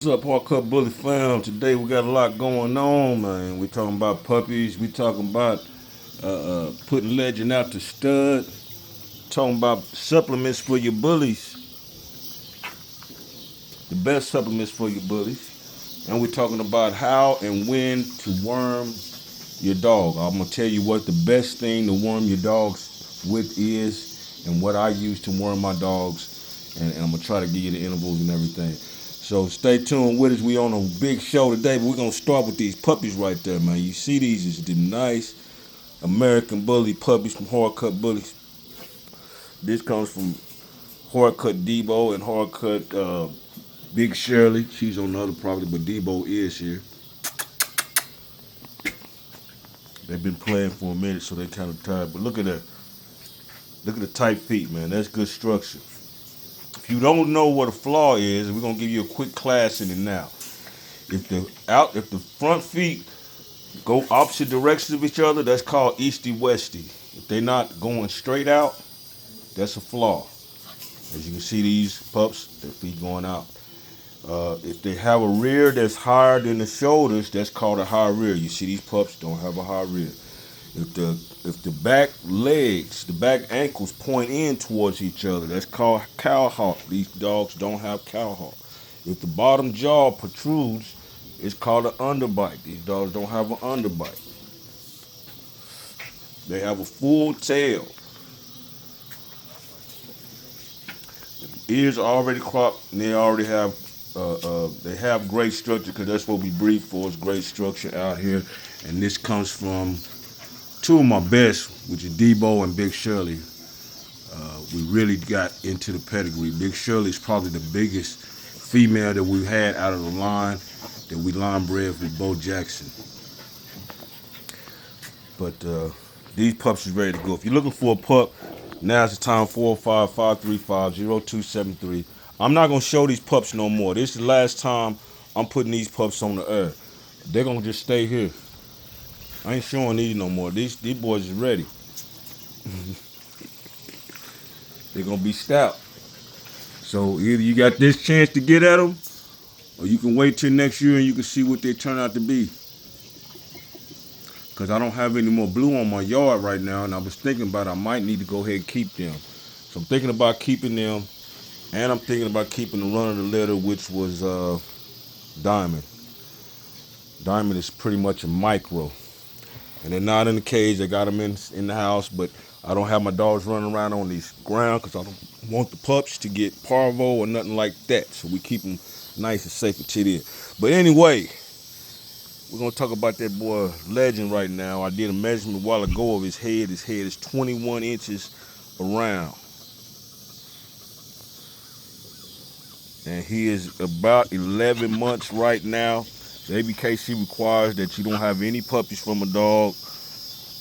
What's up, Hardcut Bully fam? Today we got a lot going on, man. We talking about puppies. We talking about putting legend out to stud. Talking about supplements for your bullies, the best supplements for your bullies. And we're talking about how and when to worm your dog. I'm gonna tell you what the best thing to worm your dogs with is, and what I use to worm my dogs. And I'm gonna try to give you the intervals and everything. So stay tuned with us. We on a big show today, but we're gonna start with these puppies right there, man. You see these is the nice American Bully puppies from Hardcut Bullies. This comes from Hardcut Debo and Hardcut Big Shirley. She's on the other property, but Debo is here. They've been playing for a minute, so they kind of tired. But look at that. Look at the tight feet, man. That's good structure. If you don't know what a flaw is, we're gonna give you a quick class in it now. If the front feet go opposite directions of each other, that's called easty westy. If they're not going straight out, that's a flaw. As you can see, these pups, their feet going out. If they have a rear that's higher than the shoulders, that's called a high rear. You see, these pups don't have a high rear. If the back legs, the back ankles point in towards each other, that's called cowhawk. These dogs don't have cowhawk. If the bottom jaw protrudes, it's called an underbite. These dogs don't have an underbite. They have a full tail. Ears are already cropped, and they have great structure because that's what we breed for. Is great structure out here, and this comes from two of my best, which is Debo and Big Shirley. We really got into the pedigree. Big Shirley is probably the biggest female that we've had out of the line that we line bred with Bo Jackson. But these pups is ready to go. If you're looking for a pup, now's the time. 405-535-0273. I'm not gonna show these pups no more. This is the last time I'm putting these pups on the air. They're gonna just stay here. I ain't showing these no more. These boys is ready. They're gonna be stout. So either you got this chance to get at them, or you can wait till next year and you can see what they turn out to be. Because I don't have any more blue on my yard right now, and I was thinking about I might need to go ahead and keep them. So I'm thinking about keeping them, and I'm thinking about keeping the run of the litter, which was Diamond. Diamond is pretty much a micro. And they're not in the cage. They got them in the house, but I don't have my dogs running around on these ground because I don't want the pups to get parvo or nothing like that. So we keep them nice and safe until then. But anyway, we're going to talk about that boy Legend right now. I did a measurement a while ago of his head. His head is 21 inches around. And he is about 11 months right now. The ABKC requires that you don't have any puppies from a dog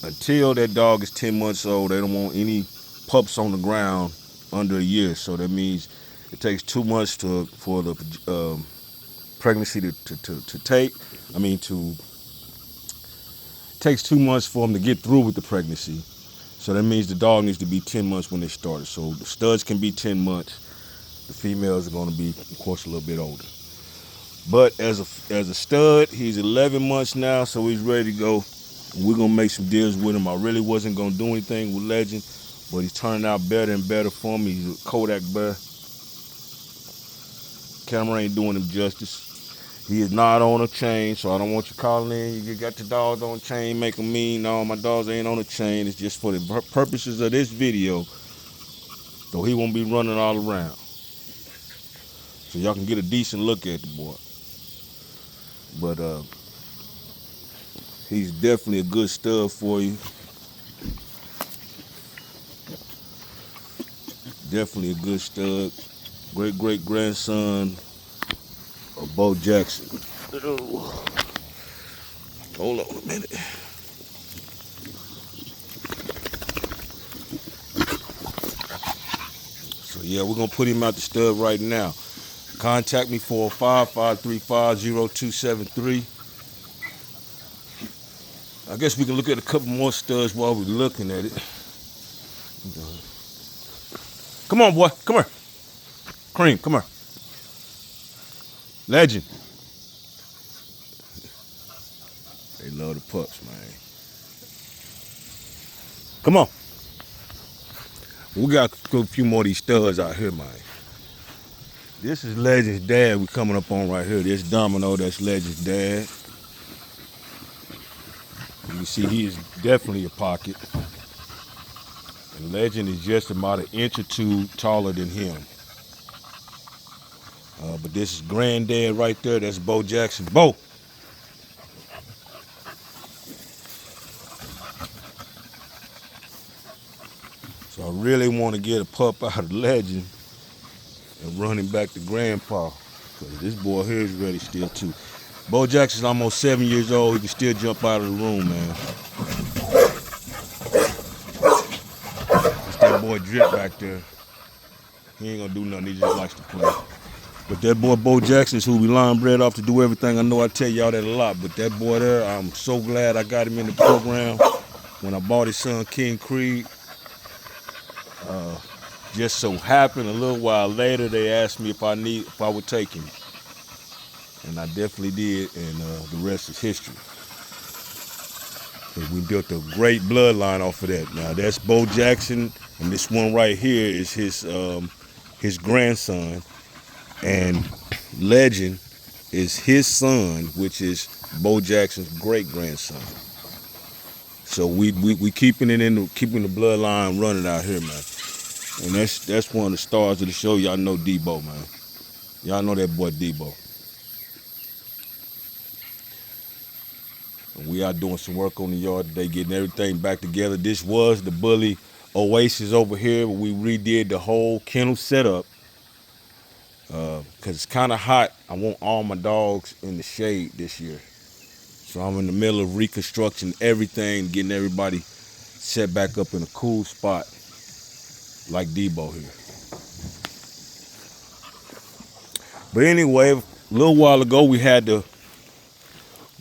until that dog is 10 months old. They don't want any pups on the ground under a year. So that means it takes 2 months for the pregnancy to take. It takes 2 months for them to get through with the pregnancy. So that means the dog needs to be 10 months when they started. So the studs can be 10 months. The females are going to be, of course, a little bit older. But as a stud, he's 11 months now, so he's ready to go. We're going to make some deals with him. I really wasn't going to do anything with Legend, but he's turning out better and better for me. He's a Kodak bear. Camera ain't doing him justice. He is not on a chain, so I don't want you calling in. You got your dogs on a chain, make them mean. No, my dogs ain't on a chain. It's just for the purposes of this video, so he won't be running all around. So y'all can get a decent look at the boy. But he's definitely a good stud for you. Definitely a good stud. Great grandson of Bo Jackson. Hold on a minute. So yeah, we're gonna put him out the stud right now. Contact me 405-535-0273. I guess we can look at a couple more studs while we're looking at it. Come on, boy. Come here. Cream, come here. Legend. They love the pups, man. Come on. We got a few more of these studs out here, man. This is Legend's dad we coming up on right here. This Domino, that's Legend's dad. You see he is definitely a pocket. And Legend is just about an inch or two taller than him. But this is Granddad right there. That's Bo Jackson. Bo! So I really want to get a pup out of Legend and run him back to Grandpa. Because this boy here is ready still too. Bo Jackson's almost 7 years old. He can still jump out of the room, man. That's that boy Drip back there. He ain't gonna do nothing. He just likes to play. But that boy Bo Jackson is who we line bred off to do everything. I know I tell y'all that a lot, but that boy there, I'm so glad I got him in the program. When I bought his son King Creed, just so happened a little while later they asked me if I would take him, and I definitely did, and the rest is history. And we built a great bloodline off of that. Now that's Bo Jackson, and this one right here is his grandson, and Legend is his son, which is Bo Jackson's great grandson. So we keeping keeping the bloodline running out here, man. And that's one of the stars of the show. Y'all know Debo, man. Y'all know that boy Debo. And we out doing some work on the yard today, getting everything back together. This was the Bully Oasis over here, where we redid the whole kennel setup. Because it's kind of hot. I want all my dogs in the shade this year. So I'm in the middle of reconstructing everything, getting everybody set back up in a cool spot like Debo here. But anyway, a little while ago we had to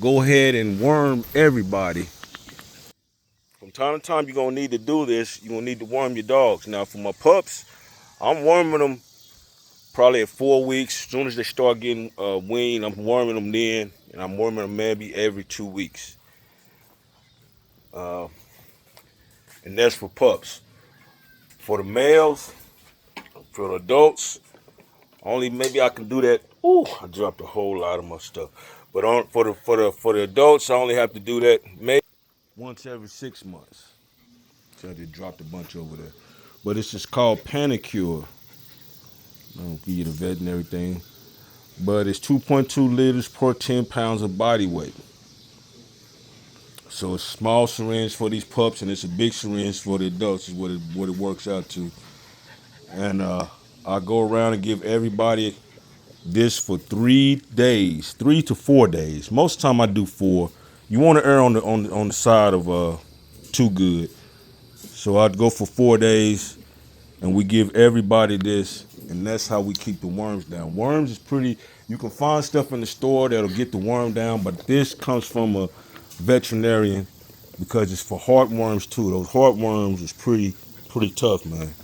go ahead and worm everybody. From time to time you're going to need to do this. You're going to need to worm your dogs. Now for my pups, I'm worming them probably at 4 weeks. As soon as they start getting weaned, I'm worming them then. And I'm worming them maybe every 2 weeks. And that's for pups. For the males, for the adults, only maybe I can do that. Ooh, I dropped a whole lot of my stuff. But for the adults, I only have to do that maybe once every 6 months. So I just dropped a bunch over there. But it's just called Panicure. I'll give you the vet and everything. But it's 2.2 liters per 10 pounds of body weight. So it's a small syringe for these pups, and it's a big syringe for the adults, is what it works out to. And I go around and give everybody this for 3 days, 3 to 4 days. Most of the time I do 4. You want to err on the side of too good. So I'd go for 4 days, and we give everybody this, and that's how we keep the worms down. Worms is pretty. You can find stuff in the store that'll get the worm down, but this comes from a veterinarian because it's for heartworms too. Those heartworms is pretty tough, man.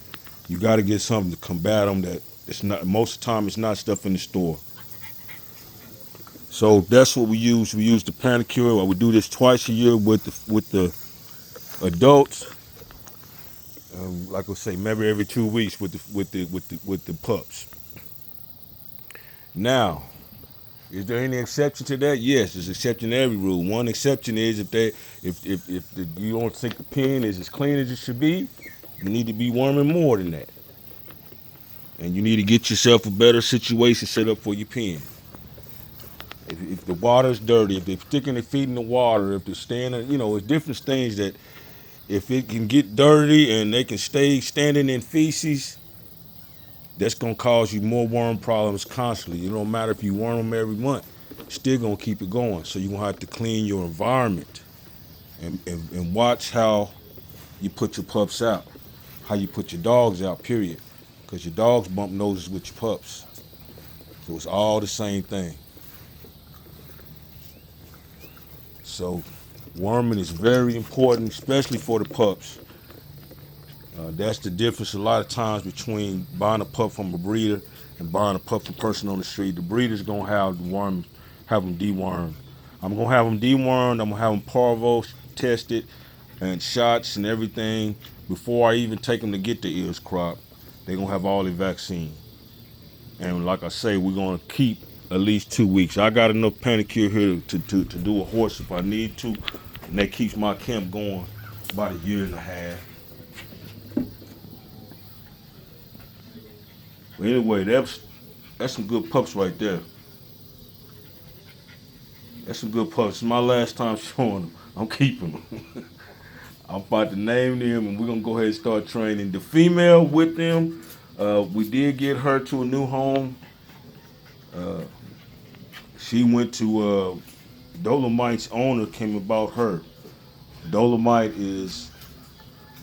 You got to get something to combat them. That it's not, most of the time it's not stuff in the store. So that's what we use. We use the Panicure. We do this twice a year with the adults. Like I say, maybe every 2 weeks with the pups. Now, is there any exception to that? Yes, there's exception to every rule. One exception is if you don't think the pen is as clean as it should be, you need to be worming more than that. And you need to get yourself a better situation set up for your pen. If the water's dirty, if they're sticking their feet in the water, if they're standing, it's different things that if it can get dirty and they can stay standing in feces, that's going to cause you more worm problems constantly. It don't matter if you worm them every month, still going to keep it going. So you're going to have to clean your environment and watch how you put your pups out, how you put your dogs out, period. Because your dogs bump noses with your pups. So it's all the same thing. So worming is very important, especially for the pups. That's the difference a lot of times between buying a pup from a breeder and buying a pup from person on the street. The breeder's gonna have them dewormed. I'm gonna have them dewormed. I'm gonna have them parvo tested and shots and everything before I even take them to get the ears cropped. They're gonna have all the vaccine. And like I say, we're gonna keep at least 2 weeks. I got enough panicure here to do a horse if I need to, and that keeps my camp going about a year and a half. But anyway, that's some good pups right there. That's some good pups. It's my last time showing them. I'm keeping them. I'm about to name them, and we're gonna go ahead and start training. The female with them, we did get her to a new home. She went to Dolomite's owner came about her. Dolomite is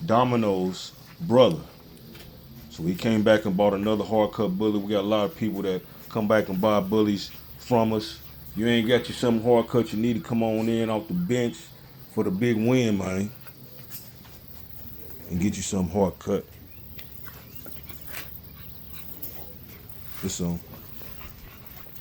Domino's brother. So he came back and bought another hardcut bully. We got a lot of people that come back and buy bullies from us. You ain't got you some hardcut, you need to come on in off the bench for the big win, man. And get you some hardcut. This on.